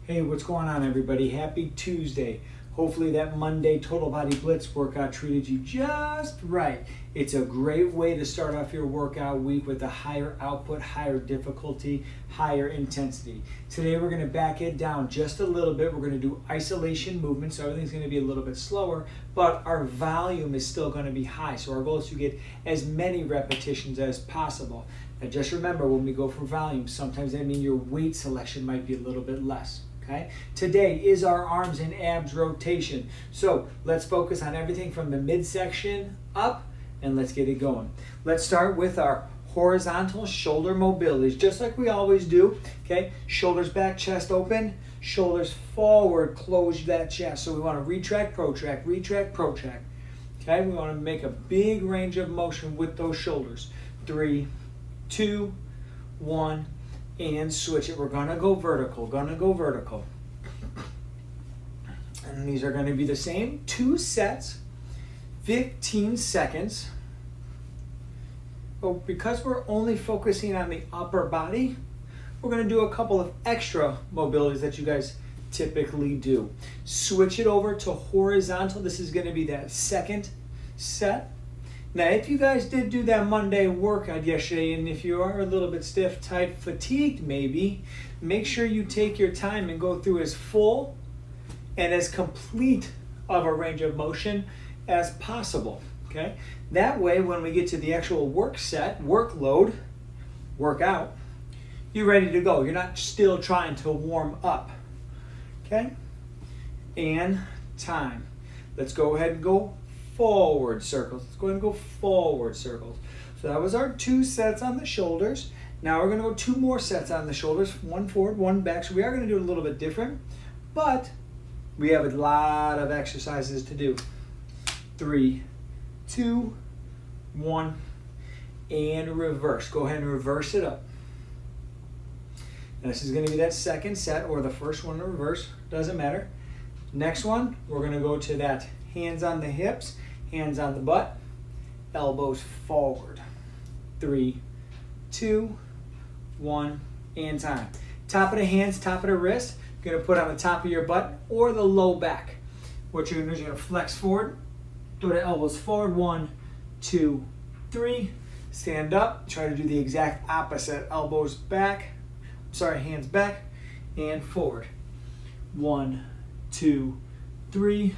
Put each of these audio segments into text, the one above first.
Hey, what's going on, everybody? Happy Tuesday. Hopefully that Monday Total Body Blitz workout treated you just right. It's a great way to start off your workout week with a higher output, higher difficulty, higher intensity. Today we're going to back it down just a little bit. We're going to do isolation movements, so everything's going to be a little bit slower, but our volume is still going to be high. So our goal is to get as many repetitions as possible. Now just remember, when we go for volume, sometimes that means your weight selection might be a little bit less. Okay. Today is our arms and abs rotation. So let's focus on everything from the midsection up and let's get it going. Let's start with our horizontal shoulder mobilities, just like we always do. Okay. Shoulders back, chest open, shoulders forward, close that chest. So we want to retract, protract, retract, protract. Okay. We want to make a big range of motion with those shoulders. 3, 2, 1. And switch it. We're gonna go vertical, And these are gonna be the same 2 sets, 15 seconds. But because we're only focusing on the upper body, we're gonna do a couple of extra mobilities that you guys typically do. Switch it over to horizontal. This is gonna be that second set. Now, if you guys did do that Monday workout yesterday, and if you are a little bit stiff, tight, fatigued maybe, make sure you take your time and go through as full and as complete of a range of motion as possible, okay? That way, when we get to the actual workload, workout, you're ready to go. You're not still trying to warm up, okay? And time. Let's go ahead and go forward circles. Let's go ahead and go forward circles. So that was our 2 sets on the shoulders. Now we're going to go 2 more sets on the shoulders, 1 forward, 1 back. So we are going to do it a little bit different, but we have a lot of exercises to do. 3, 2, 1, and reverse. Go ahead and reverse it up. And this is going to be that second set, or the first one to reverse, doesn't matter. Next one, we're going to go to that hands on the hips, hands on the butt, elbows forward. 3, 2, 1, and time. Top of the hands, top of the wrist, you're going to put on the top of your butt or the low back. What you're going to do is you're going to flex forward, throw the elbows forward, 1, 2, 3, stand up, try to do the exact opposite, elbows back, hands back, and forward. 1, 2, 3,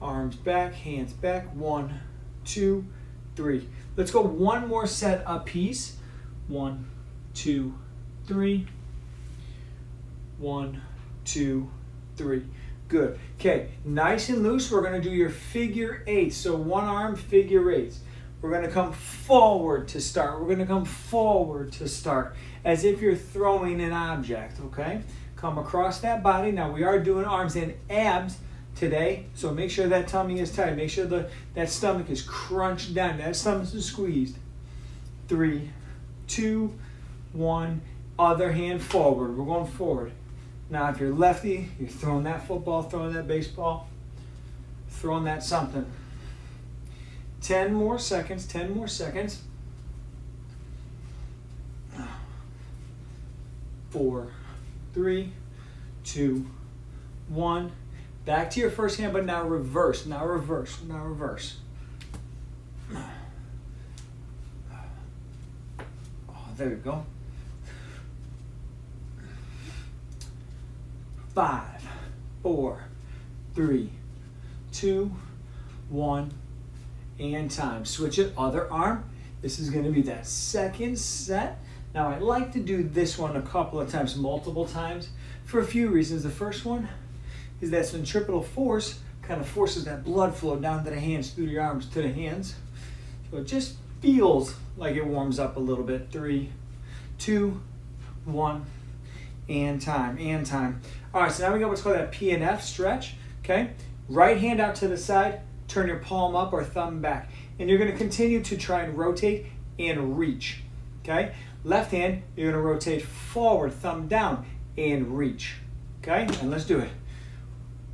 arms back, hands back, 1, 2, 3. Let's go 1 more set a piece. 1, 2, 3. 1, 2, 3. Good. Okay, nice and loose. We're going to do your figure 8. So 1 arm figure 8s. We're going to come forward to start. We're going to come forward to start as if you're throwing an object, okay? Come across that body. Now we are doing arms and abs today, so make sure that tummy is tight. Make sure that stomach is crunched down. That stomach is squeezed. 3, 2, 1. Other hand forward. We're going forward. Now, if you're lefty, you're throwing that football, throwing that baseball, throwing that something. 10 more seconds. 10 more seconds. 4, 3, 2, 1. Back to your first hand, but now reverse. Now reverse. Now reverse. Oh, there you go. 5, 4, 3, 2, 1, and time. Switch it, other arm. This is going to be that second set. Now, I like to do this one a couple of times, multiple times, for a few reasons. The first one is that centripetal force kind of forces that blood flow down to the hands, through your arms to the hands. So it just feels like it warms up a little bit. 3, 2, 1, and time, and time. All right, so now we got what's called that P&F stretch, okay? Right hand out to the side, turn your palm up or thumb back. And you're gonna continue to try and rotate and reach, okay? Left hand, you're gonna rotate forward, thumb down, and reach, okay? And let's do it.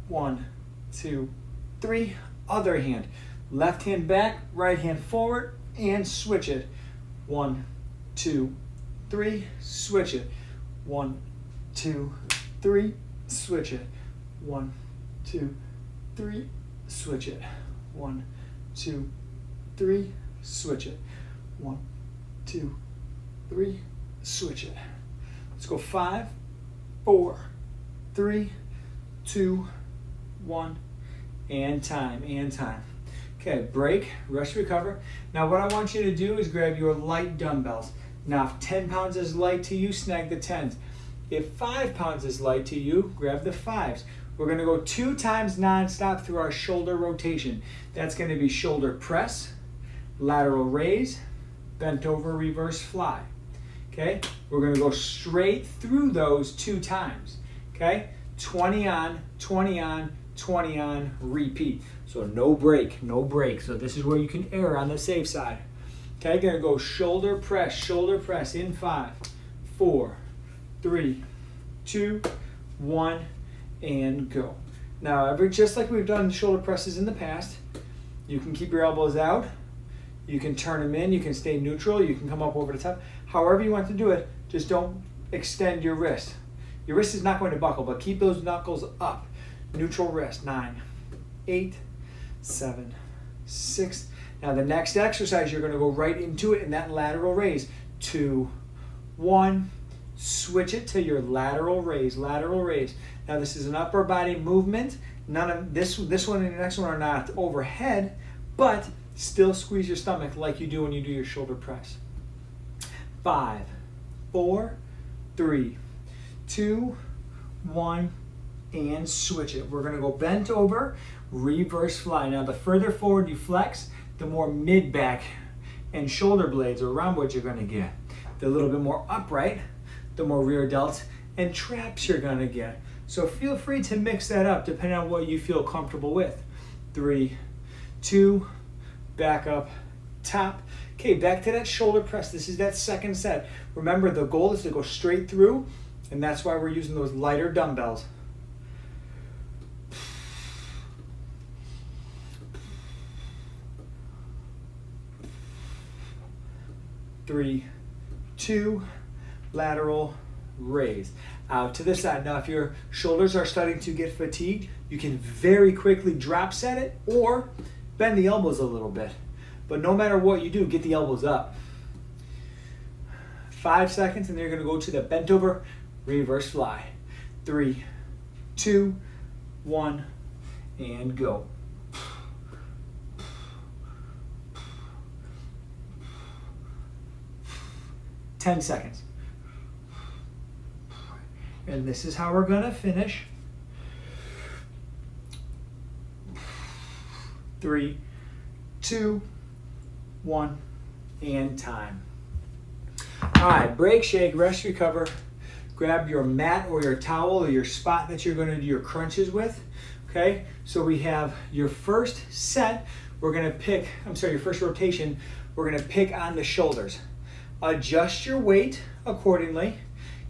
1, 2, 3, other hand. Left hand back, right hand forward, and switch it. 1, 2, 3, switch it. 1, 2, 3, switch it. 1, 2, 3, switch it. 1, 2, 3, switch it. 1, 2, 3, switch it. Let's go 5, 4, 3, 2, 1, and time, and time. Okay, break, rest, recover. Now what I want you to do is grab your light dumbbells. Now if 10 pounds is light to you, snag the 10s. If 5 pounds is light to you, grab the 5s. We're gonna go 2 times non-stop through our shoulder rotation. That's gonna be shoulder press, lateral raise, bent over, reverse fly. Okay, we're gonna go straight through those 2 times. Okay, 20 on, 20 on, 20 on, repeat. So no break, no break. So this is where you can err on the safe side. Okay, gonna go shoulder press in 5, 4, 3, 2, 1, and go. Now, just like we've done shoulder presses in the past, you can keep your elbows out, you can turn them in, you can stay neutral, you can come up over the top. However you want to do it, just don't extend your wrist. Your wrist is not going to buckle, but keep those knuckles up. Neutral wrist, 9, 8, 7, 6. Now the next exercise, you're going to go right into it in that lateral raise. 2, 1, switch it to your lateral raise, lateral raise. Now this is an upper body movement. None of this one and the next one are not overhead, but still squeeze your stomach like you do when you do your shoulder press. 5, 4, 3, 2, 1, and switch it. We're gonna go bent over, reverse fly. Now the further forward you flex, the more mid-back and shoulder blades or rhomboids you're gonna get. The little bit more upright, the more rear delts and traps you're gonna get. So feel free to mix that up depending on what you feel comfortable with. 3, 2, back up, top. Okay, back to that shoulder press. This is that second set. Remember, the goal is to go straight through, and that's why we're using those lighter dumbbells. Three, 2, lateral raise. Out to the side. Now if your shoulders are starting to get fatigued, you can very quickly drop set it or bend the elbows a little bit. But no matter what you do, get the elbows up. 5 seconds, and then you're going to go to the bent over, reverse fly. 3, 2, 1, and go. 10 seconds. And this is how we're going to finish. 3, 2, 1, and time. All right, break, shake, rest, recover. Grab your mat or your towel or your spot that you're going to do your crunches with. Okay, so we have your first set. We're going to pick, your first rotation, we're going to pick on the shoulders. Adjust your weight accordingly.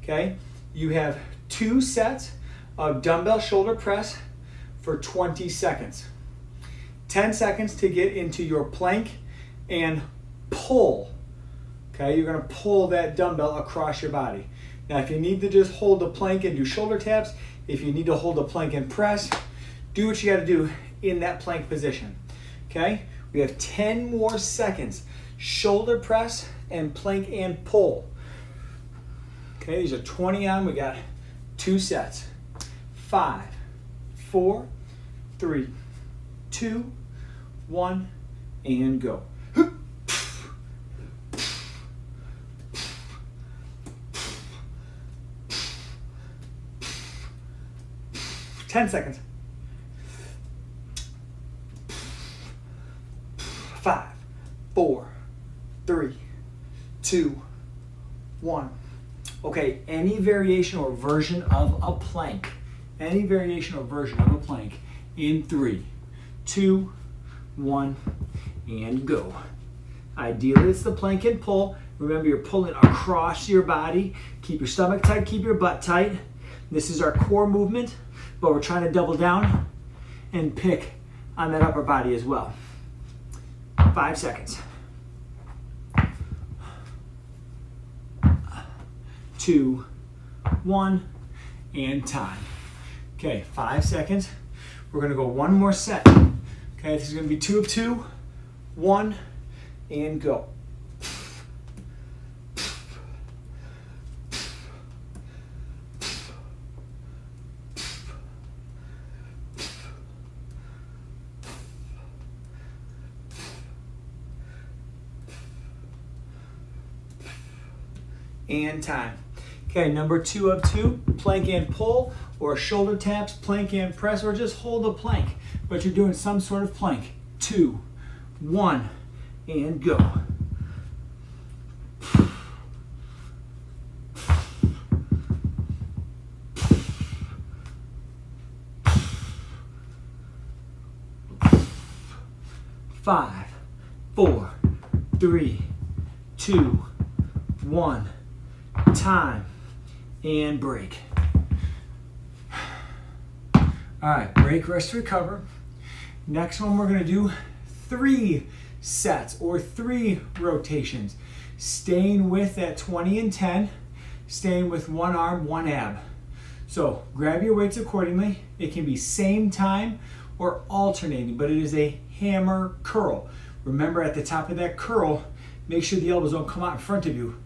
Okay, you have 2 sets of dumbbell shoulder press for 20 seconds. 10 seconds to get into your plank and pull. Okay, you're gonna pull that dumbbell across your body. Now if you need to just hold the plank and do shoulder taps, if you need to hold the plank and press, do what you gotta do in that plank position. Okay, we have 10 more seconds. Shoulder press and plank and pull. Okay, these are 20 on, we got 2 sets. 5, 4, 3, 2, 1, and go. 10 seconds. 5, 4, 3, 2, 1. Okay, any variation or version of a plank. Any variation or version of a plank in 3, 2, 1, and go. Ideally, it's the plank and pull. Remember, you're pulling across your body. Keep your stomach tight, keep your butt tight. This is our core movement, but we're trying to double down and pick on that upper body as well. 5 seconds. 2, 1, and time. Okay, 5 seconds. We're gonna go one more set. Okay, this is gonna be 2 of 2, 1, and go. And time. Okay, number 2 of 2, plank and pull, or shoulder taps, plank and press, or just hold a plank. But you're doing some sort of plank. 2, 1, and go. Five, 4, 3, 2, 1. Time and break. All right, break, rest, recover. Next one, we're gonna do 3 sets or 3 rotations, staying with that 20 and 10, staying with one arm, one ab. So grab your weights accordingly. It can be same time or alternating, but it is a hammer curl. Remember, at the top of that curl, make sure the elbows don't come out in front of you.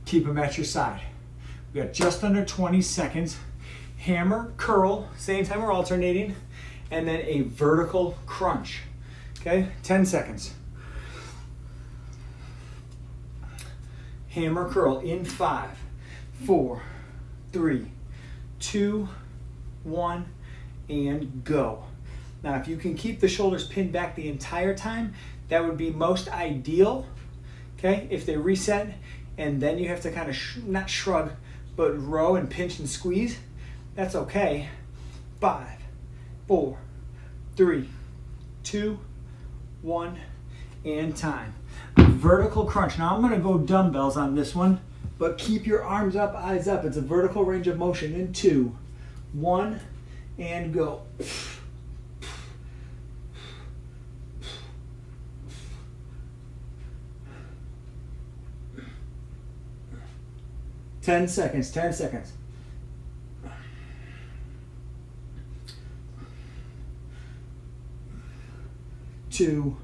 Keep them at your side. We got just under 20 seconds. Hammer, curl, same time we're alternating, and then a vertical crunch. Okay, 10 seconds. Hammer, curl in 5, 4, 3, 2, 1, and go. Now, if you can keep the shoulders pinned back the entire time, that would be most ideal. Okay, if they reset, and then you have to kind of not shrug, but row and pinch and squeeze, that's okay. 5, 4, 3, 2, 1, and time. Vertical crunch. Now I'm gonna go dumbbells on this one, but keep your arms up, eyes up. It's a vertical range of motion in 2, 1, and go. 10 seconds, 10 seconds. Two,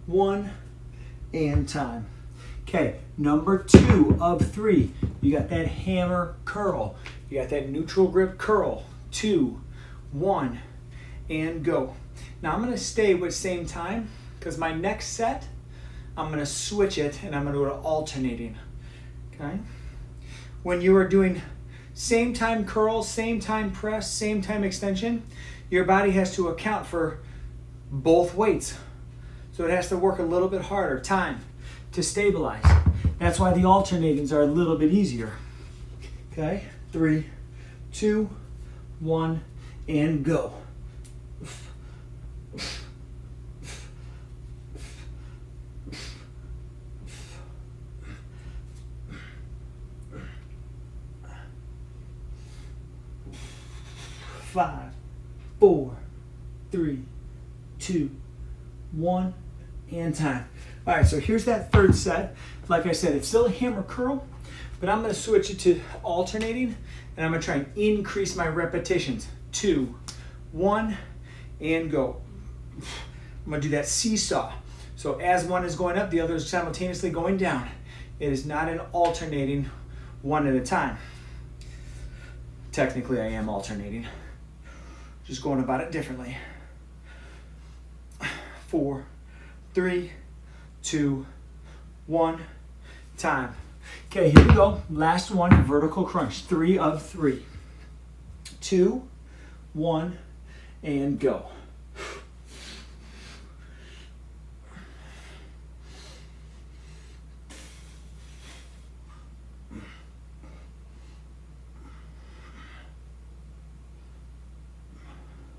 1, and time. Okay, number 2 of 3. You got that hammer curl. You got that neutral grip curl. 2, 1, and go. Now I'm gonna stay with same time because my next set, I'm gonna switch it and I'm gonna go to alternating, okay? When you are doing same time curl, same time press, same time extension, your body has to account for both weights. So it has to work a little bit harder, time to stabilize. That's why the alternatings are a little bit easier. Okay, 3, 2, 1, and go. 5, 4, 3, 2, 1, and time. All right, so here's that third set. Like I said, it's still a hammer curl, but I'm gonna switch it to alternating, and I'm gonna try and increase my repetitions. 2, 1, and go. I'm gonna do that seesaw. So as one is going up, the other is simultaneously going down. It is not an alternating one at a time. Technically, I am alternating. Just going about it differently. 4, 3, 2, 1, time. Okay, here we go. Last one, vertical crunch. 3 of 3. 2, 1, and go.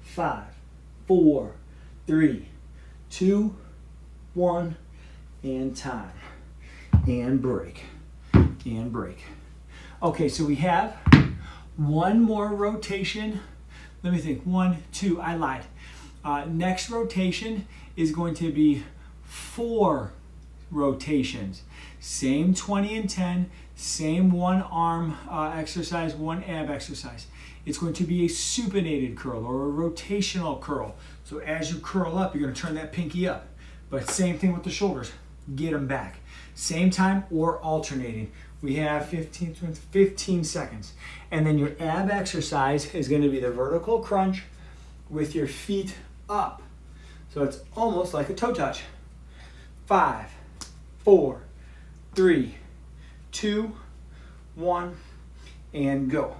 Five, 4, 3, 2, 1, and time. And break. And break. Okay, so we have one more rotation. Let me think. 1, 2, I lied. Next rotation is going to be 4 rotations. Same 20 and 10, same one arm exercise, one ab exercise. it's going to be a supinated curl or a rotational curl. So as you curl up, you're going to turn that pinky up. But same thing with the shoulders. Get them back. Same time or alternating. We have 15 seconds. And then your ab exercise is going to be the vertical crunch with your feet up. So it's almost like a toe touch. 5, 4, 3, 2, 1, and go.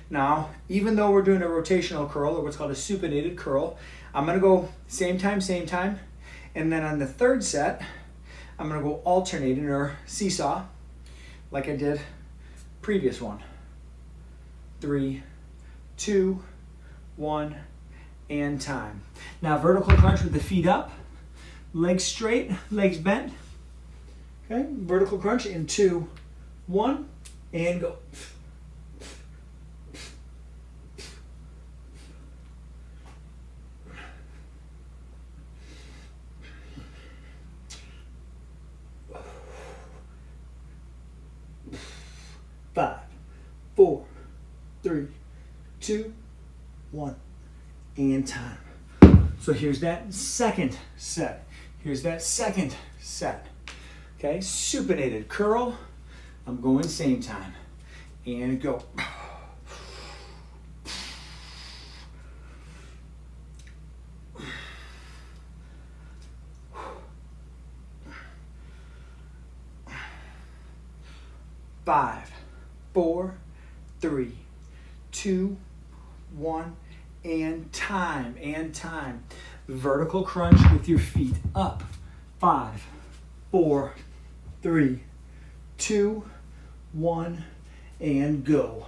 Now, even though we're doing a rotational curl or what's called a supinated curl, I'm going to go same time. And then on the third set, I'm going to go alternating or seesaw like I did previous one. 3, 2, 1, and time. Now vertical crunch with the feet up, legs straight, legs bent. Okay, vertical crunch in 2, 1, and go. Five, 4, 3, 2, 1, and time. So here's that second set. Okay, supinated curl. I'm going same time. And go. Five, 4, 3, 2, 1, and time. Vertical crunch with your feet up. 5, 4, 3, 2, 1, and go.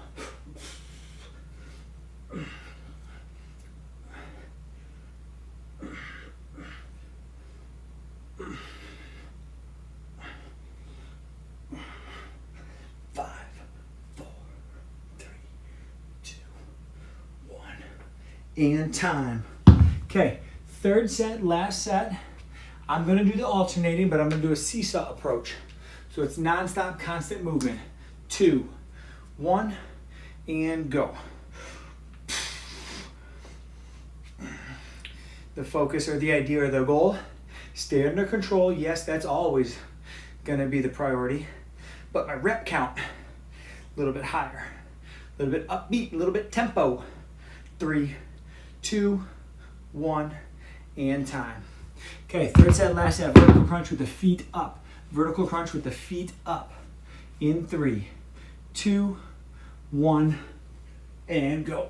And time. Okay, third set, last set. I'm going to do the alternating, but I'm going to do a seesaw approach. So it's non-stop, constant movement. 2, 1, and go. The focus or the idea or the goal, stay under control. Yes, that's always going to be the priority. But my rep count, a little bit higher, a little bit upbeat, a little bit tempo. 3, 2, 1, and time. Okay, third set, last set, vertical crunch with the feet up. Vertical crunch with the feet up. In 3, 2, 1, and go.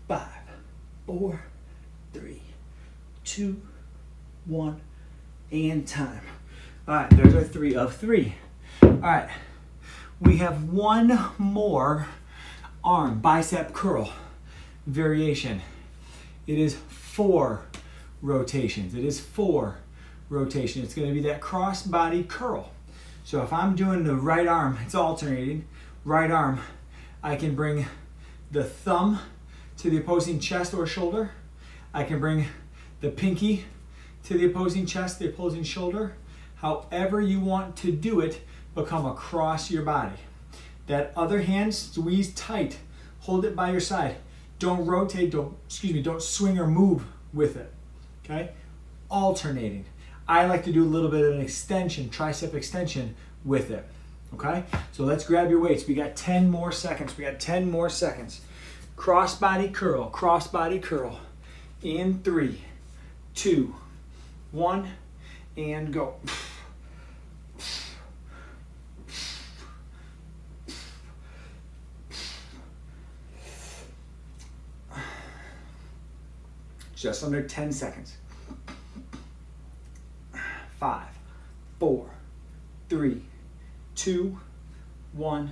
5, 4, 3, 2, 1, and time. All right, there's our 3 of 3. All right, we have one more arm bicep curl variation. It is 4 rotations. It's going to be that cross body curl. So if I'm doing the right arm, it's alternating. Right arm, I can bring the thumb to the opposing chest or shoulder. I can bring the pinky to the opposing chest, the opposing shoulder. However you want to do it, but come across your body. That other hand, squeeze tight. Hold it by your side. Don't rotate, don't swing or move with it. Okay? Alternating. I like to do a little bit of an extension, tricep extension with it. Okay? So let's grab your weights. We got 10 more seconds. Cross body curl. In 3, 2, 1, and go. Just under 10 seconds. 5, 4, 3, 2, 1,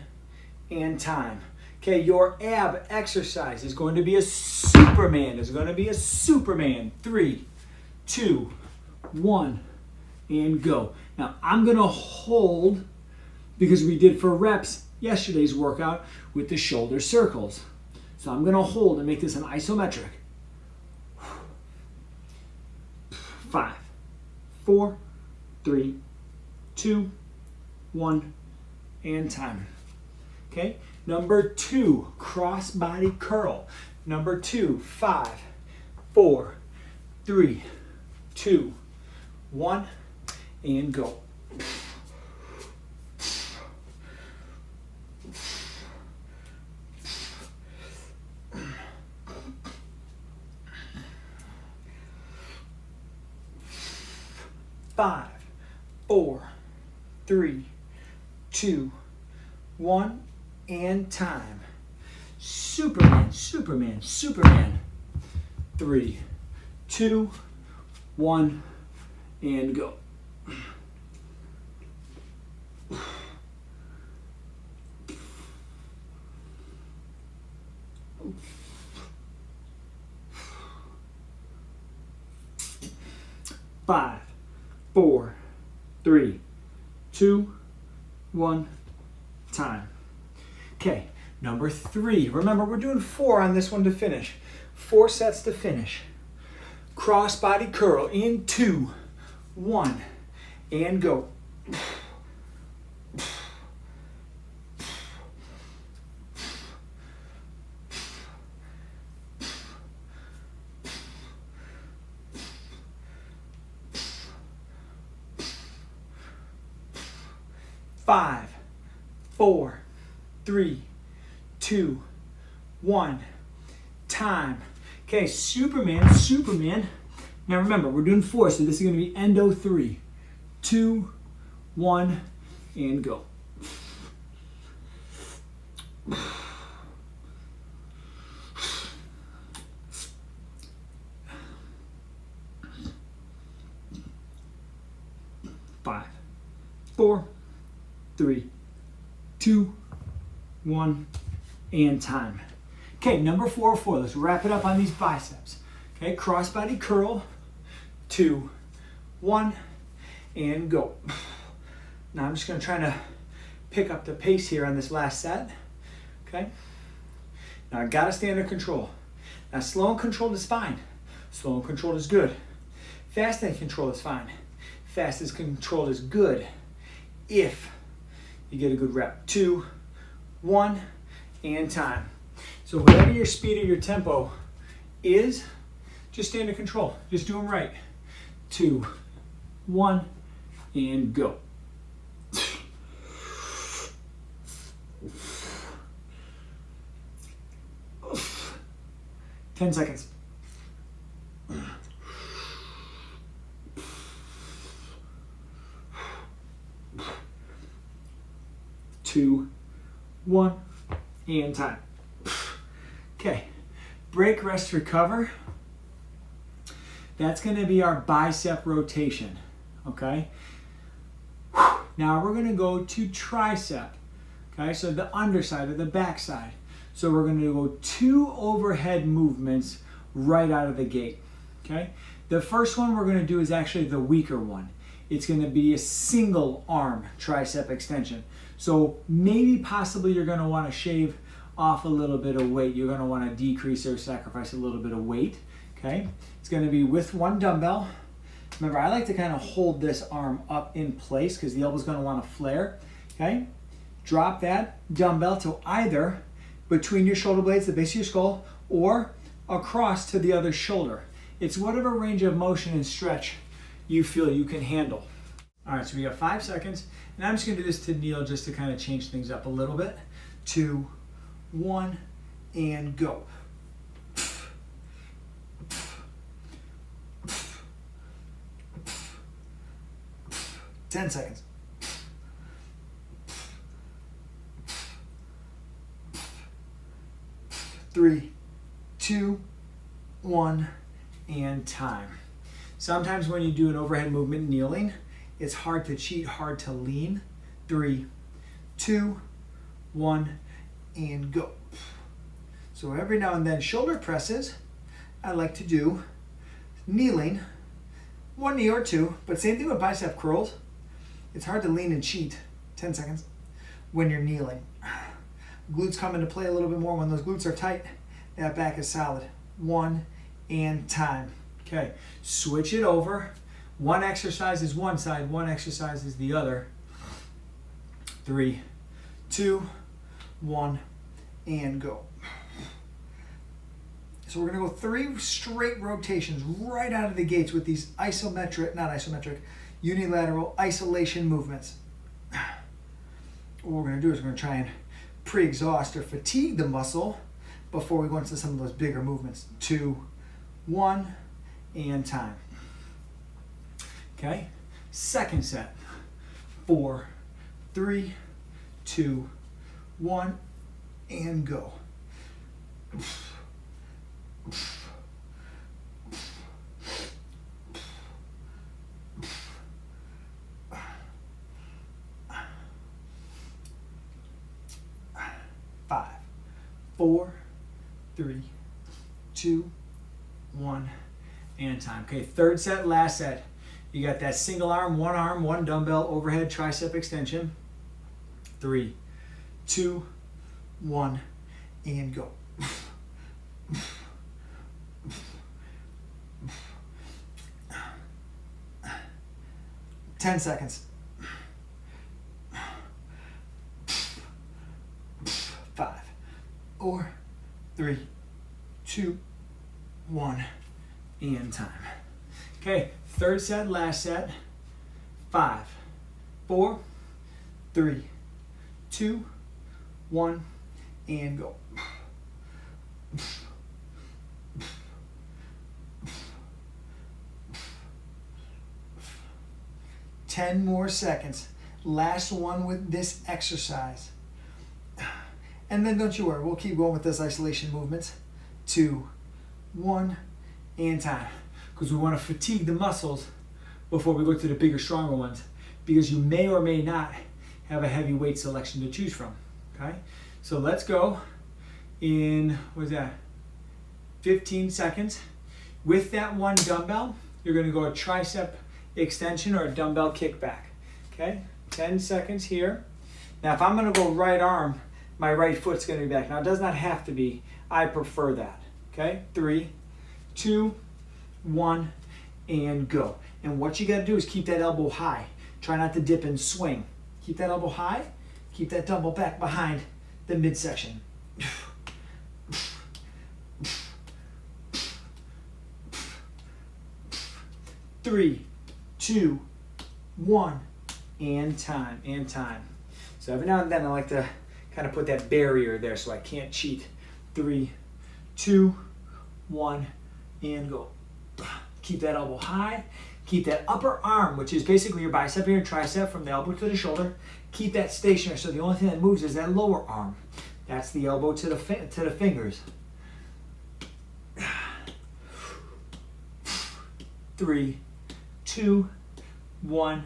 and time. Okay, your ab exercise is going to be a Superman. 3, 2, 1, and go. Now, I'm going to hold, because we did for reps yesterday's workout with the shoulder circles. So I'm going to hold and make this an isometric. 5, 4, 3, 2, 1, and time. Okay, number 2, cross body curl. Number 2, 5, 4, 3, 2, 1, and go. Five, 4, 3, 2, 1, and time. Superman, Superman, Superman. 3, 2, 1, and go. Five, 4, 3, 2, 1, time. Okay, number 3. Remember, we're doing 4 on this one to finish. 4 sets to finish. Cross body curl in 2, 1, and go. 5, 4, 3, 2, 1, time. Okay, Superman, Superman. Now remember, we're doing 4, so this is going to be endo 3, 2, 1, and go. Five, 4, 3, 2, 1, and time. Okay, number 4, 4. Let's wrap it up on these biceps. Okay, crossbody curl, 2, 1, and go. Now I'm just going to try to pick up the pace here on this last set. Okay. Now I got to stay under control. Now slow and controlled is fine. Slow and controlled is good. Fast and controlled is fine. Fast and controlled is good if you get a good rep. 2, 1, and time. So whatever your speed or your tempo is, just stay under control. Just do them right. 2, 1, and go. Ten seconds. 2, 1, and time. Okay, break, rest, recover. That's going to be our bicep rotation, okay? Now we're going to go to tricep, okay? So the underside or the backside. So we're going to go 2 overhead movements right out of the gate, okay? The first one we're going to do is actually the weaker one. It's going to be a single arm tricep extension. So maybe possibly you're going to want to shave off a little bit of weight. You're going to want to decrease or sacrifice a little bit of weight, okay? It's going to be with 1 dumbbell. Remember, I like to kind of hold this arm up in place because the elbow's going to want to flare, okay? Drop that dumbbell to either between your shoulder blades, the base of your skull, or across to the other shoulder. It's whatever range of motion and stretch you feel you can handle. All right, so we got 5 seconds, and I'm just going to do this to kneel just to kind of change things up a little bit. 2, 1, and go. 10 seconds. 3, 2, 1, and time. Sometimes when you do an overhead movement kneeling, it's hard to cheat, hard to lean. 3, 2, 1, and go. So every now and then, shoulder presses, I like to do kneeling, 1 knee or 2, but same thing with bicep curls. It's hard to lean and cheat, 10 seconds, when you're kneeling. Glutes come into play a little bit more. When those glutes are tight, that back is solid. 1, and time. Okay, switch it over One exercise is one side, one exercise is the other. 3, 2, 1, and go. So we're going to go 3 straight rotations right out of the gates with these unilateral isolation movements. What we're going to do is we're going to try and pre-exhaust or fatigue the muscle before we go into some of those bigger movements. 2, 1, and time. Okay, second set. 4, 3, 2, 1, and go. 5, 4, 3, 2, 1, and time. Okay, third set, last set. You got that single arm, one dumbbell overhead tricep extension. 3, 2, 1, and go. 10 seconds. 5, 4, 3, 2, 1, and time. Okay, third set, last set. 5, 4, 3, 2, 1, and go. 10 more seconds. Last one with this exercise. And then don't you worry, we'll keep going with those isolation movements. 2, 1, and time. Because we want to fatigue the muscles before we go to the bigger, stronger ones. Because you may or may not have a heavy weight selection to choose from. Okay? So let's go in, what is that? 15 seconds. With that one dumbbell, you're going to go a tricep extension or a dumbbell kickback. Okay? 10 seconds here. Now if I'm going to go right arm, my right foot's going to be back. Now it does not have to be. I prefer that. Okay? 3, 2, 1, and go. And what you got to do is keep that elbow high. Try not to dip and swing. Keep that elbow high. Keep that dumbbell back behind the midsection. 3, 2, 1, and time. So every now and then I like to kind of put that barrier there so I can't cheat. 3, 2, 1, and go. Keep that elbow high. Keep that upper arm, which is basically your bicep and your tricep from the elbow to the shoulder. Keep that stationary, so the only thing that moves is that lower arm. That's the elbow to the fingers. 3, 2, 1,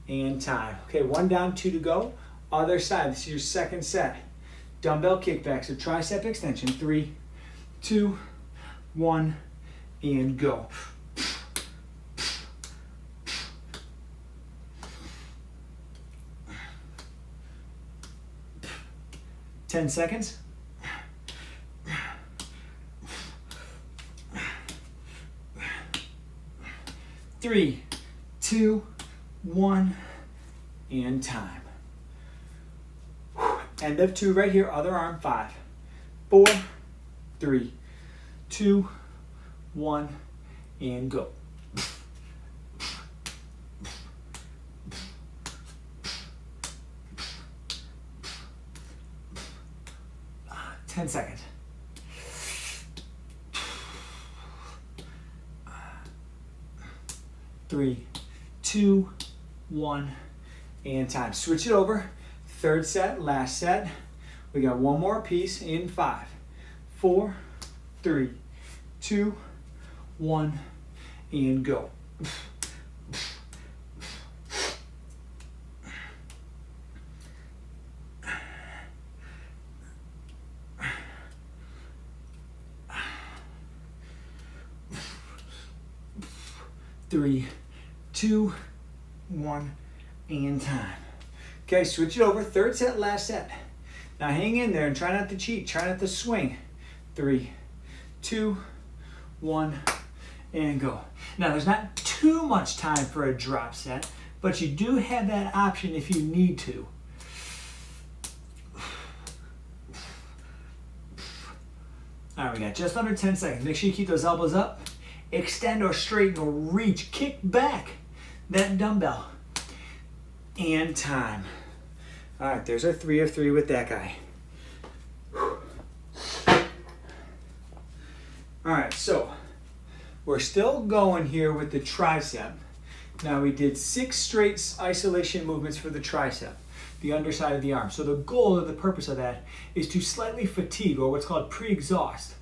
and time. Okay, 1 down, 2 to go. Other side, this is your second set. Dumbbell kickback, so tricep extension. 3, 2, 1, and go. 10 seconds. 3, 2, 1, and time. End of 2 right here, other arm. 5, 4, 3, 2, 1, and go. 10 seconds. 3, 2, 1, and time. Switch it over. Third set, last set. We got one more piece in 5, 4, 3, 2, 1, and go. 3, 2, 1, and time. Okay, switch it over. Third set, last set. Now hang in there and try not to cheat. Try not to swing. 3, 2, 1, and go. Now there's not too much time for a drop set, but you do have that option if you need to. All right, we got just under 10 seconds. Make sure you keep those elbows up. Extend or straighten or reach. Kick back that dumbbell. And time. All right, there's our 3 of 3 with that guy. All right, so we're still going here with the tricep. Now we did 6 straight isolation movements for the tricep, the underside of the arm. So the goal or the purpose of that is to slightly fatigue, or what's called pre-exhaust,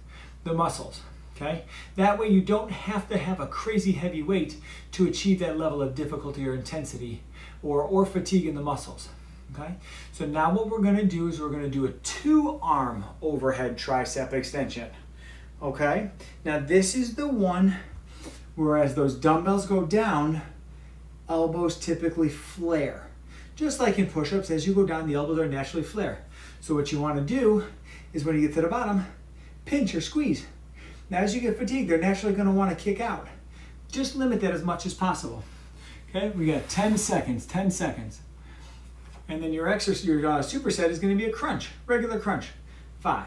the muscles, okay? That way you don't have to have a crazy heavy weight to achieve that level of difficulty or intensity or fatigue in the muscles, okay? So now what we're gonna do is we're gonna do a 2-arm overhead tricep extension, okay? Now this is the one where as those dumbbells go down, elbows typically flare. Just like in push-ups, as you go down, the elbows are naturally flare. So what you wanna do is when you get to the bottom, pinch or squeeze. Now as you get fatigued, they're naturally gonna wanna kick out. Just limit that as much as possible. Okay, we got 10 seconds, 10 seconds. And then your superset is gonna be a crunch, regular crunch. 5,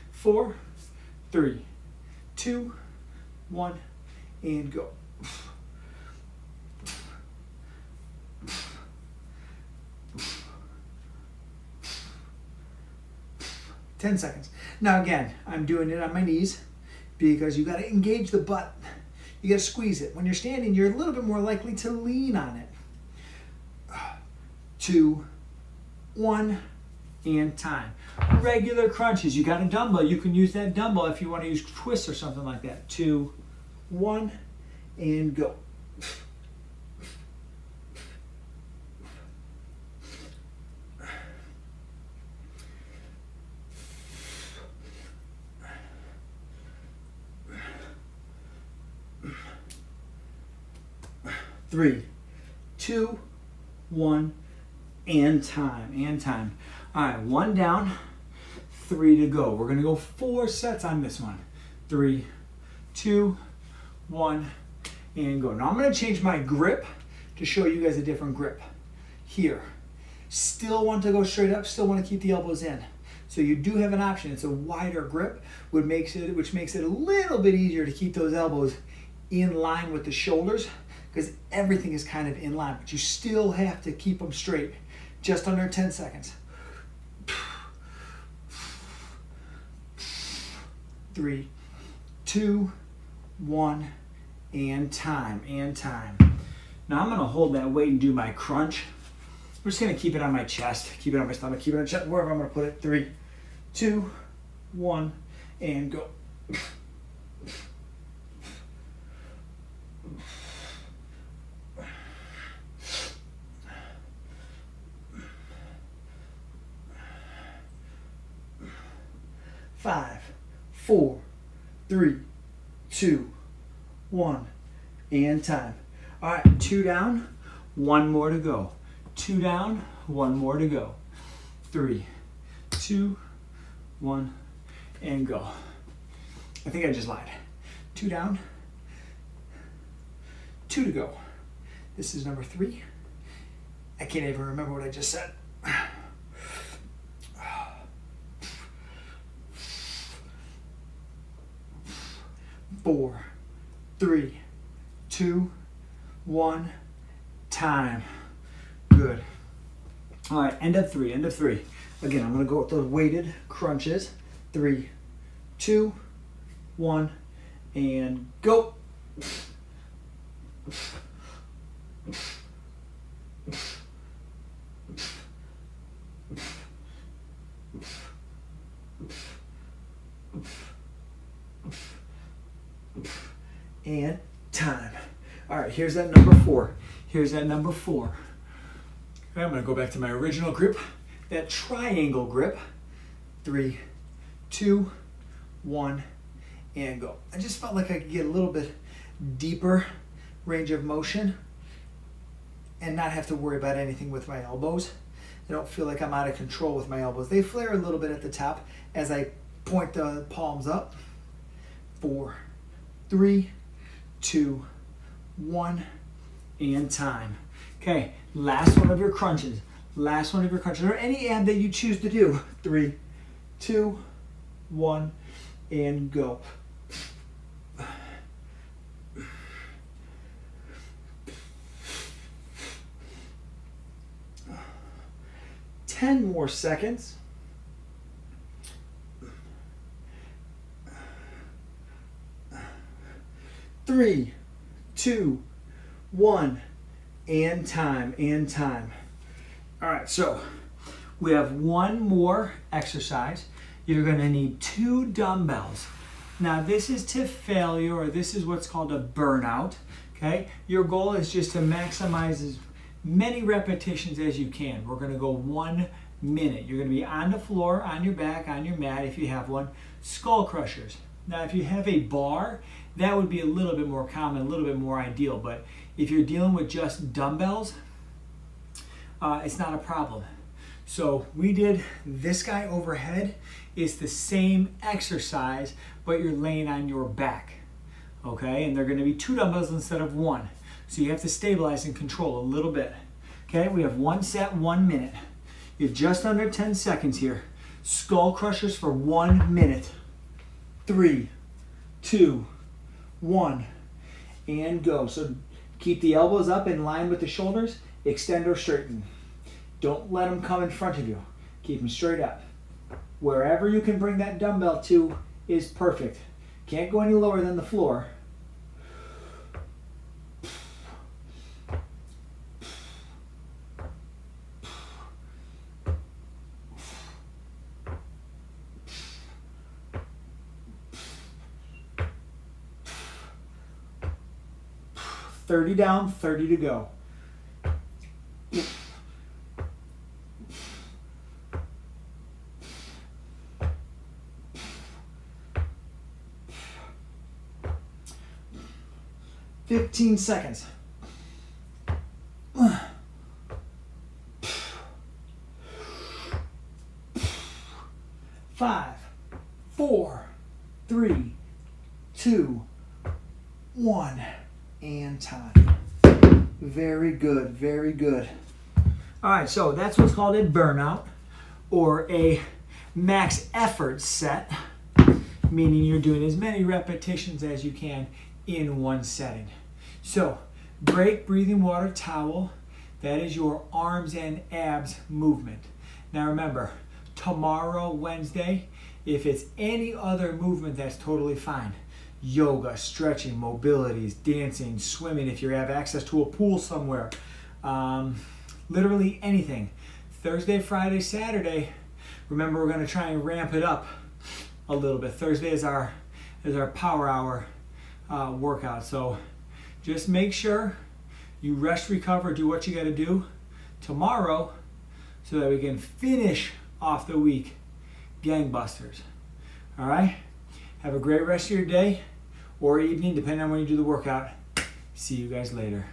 4, 3, 2, 1, and go. 10 seconds. Now again, I'm doing it on my knees because you got to engage the butt. You got to squeeze it. When you're standing, you're a little bit more likely to lean on it. 2, 1, and time. Regular crunches. You got a dumbbell. You can use that dumbbell if you want to use twists or something like that. 2, 1, and go. Three, 2, 1, and time. All right, 1 down, 3 to go. We're gonna go 4 sets on this one. 3, 2, 1, and go. Now I'm gonna change my grip to show you guys a different grip. Here, still want to go straight up, still want to keep the elbows in. So you do have an option. It's a wider grip, which makes it a little bit easier to keep those elbows in line with the shoulders, because everything is kind of in line, but you still have to keep them straight. Just under 10 seconds. 3, 2, 1, and time. Now I'm gonna hold that weight and do my crunch. I'm just gonna keep it on my chest, keep it on my stomach, keep it on my chest, wherever I'm gonna put it. 3, 2, 1, and go. 5, 4, 3, 2, 1, and time. All right, 2 down, 1 more to go. 2 down, 1 more to go. 3, 2, 1, and go. I think I just lied. 2 down, 2 to go. This is number 3. I can't even remember what I just said. 4, 3, 2, 1, time. Good. All right, end of 3. Again, I'm gonna go with those weighted crunches. 3, 2, 1, and go. And time. All right, here's that number 4. Okay, I'm gonna go back to my original grip, that triangle grip. 3, 2, 1, and go. I just felt like I could get a little bit deeper range of motion and not have to worry about anything with my elbows. I don't feel like I'm out of control with my elbows. They flare a little bit at the top as I point the palms up. 4, 3, 2, 1, and time. Okay, last one of your crunches. Last one of your crunches, or any ab that you choose to do. 3, 2, 1, and go. Ten more seconds. 3, 2, 1, and time. All right, so we have one more exercise. You're gonna need 2 dumbbells. Now this is to failure, or this is what's called a burnout, okay? Your goal is just to maximize as many repetitions as you can. We're gonna go 1 minute. You're gonna be on the floor, on your back, on your mat if you have one. Skull crushers. Now if you have a bar, that would be a little bit more common, a little bit more ideal, but if you're dealing with just dumbbells, it's not a problem. So we did this guy overhead. It's the same exercise, but you're laying on your back, okay? And they're gonna be 2 dumbbells instead of 1. So you have to stabilize and control a little bit. Okay, we have 1 set, 1 minute. You have just under 10 seconds here. Skull crushers for 1 minute. 3, 2, 1, and go. So keep the elbows up in line with the shoulders, extend or straighten. Don't let them come in front of you. Keep them straight up. Wherever you can bring that dumbbell to is perfect. Can't go any lower than the floor. $30 down, 30 to go. $15 seconds. 5, 4, 3, 2, 1. And time. Very good, very good. All right, so that's what's called a burnout, or a max effort set, meaning you're doing as many repetitions as you can in one setting. So break, breathing water, towel. That is your arms and abs movement. Now remember, tomorrow, Wednesday, if it's any other movement, that's totally fine. Yoga, stretching, mobilities, dancing, swimming, if you have access to a pool somewhere, literally anything. Thursday, Friday, Saturday, remember we're going to try and ramp it up a little bit. Thursday is our power hour workout, so just make sure you rest, recover, do what you got to do tomorrow so that we can finish off the week gangbusters. All right? Have a great rest of your day or evening, depending on when you do the workout. See you guys later.